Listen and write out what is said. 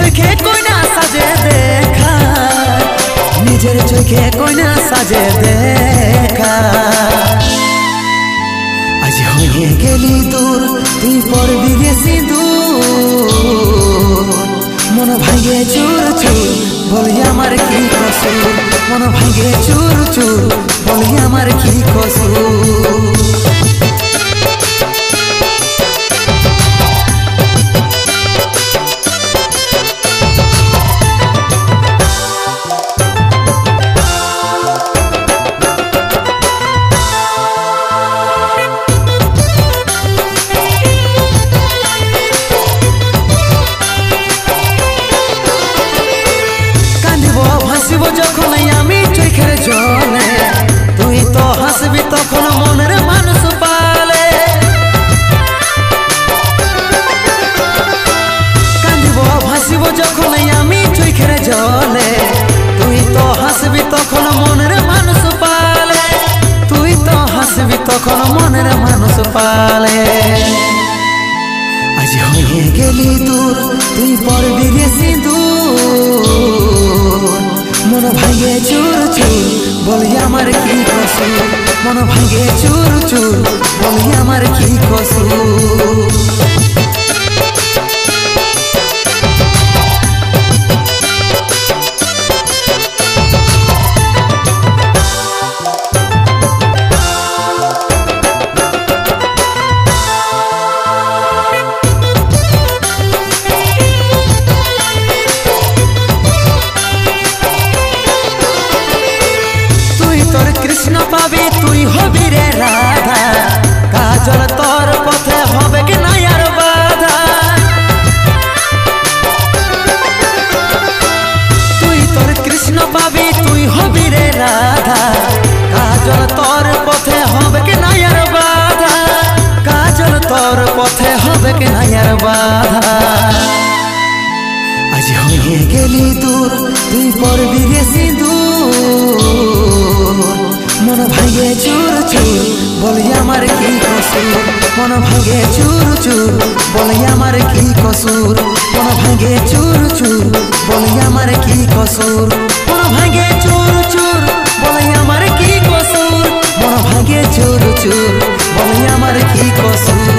চোখে কইনা সাজে দেখা, নিজের চোখে কইনা সাজে দেখা। আজ হয়ে গেলি দূর, তুই পড়বি রে সিঁদুর। মন ভাঙে চুর চুর, বলি আমার কি কসুর। মন ভাঙে চুর চুর, বলি আমার কি কসুর। যখন আমি চোখের জলে, তুই তো হাসবি তখন মনের মানুষ পালে। কাঁদিব ভাসিব যখন আমি চোখের জলে, তুই তো হাসবি তখন মনের মানুষ পালে। তুই তো হাসবি তখন মনের মানুষ পালে। আজ হয়ে গেলি দূর, তুই পড়বি রে সিঁদুর। মন ভাঙে চুর চুর, বলি আমার কি কসুর। মন ভাঙে চুর চুর, বলি আমার কি কসুর। কৃষ্ণ পাবি তুই হবি রে রাধা, কাজল তোর পথে হবে কি না আর বাধা। তুই তোর কৃষ্ণ পাবি তুই হবি রে রাধা, কাজল তোর পথে হবে কি না আর বাধা। কাজল তোর পথে হবে কি না আর বাধা। আজ হয়ে গেলি দূর, তুই পড়বি রে সিঁদুর। মন ভাঙে চুর চুর, বলি আমার কি কসুর। মন ভাঙে চুর চুর, বলি আমার কি কসুর। মন ভাঙে চুর চুর, বলি আমার কি কসুর। মন ভাঙে চুর চুর, বলি আমার কি কসুর। মন ভাঙে চুর চুর, বলি আমার কি কসুর।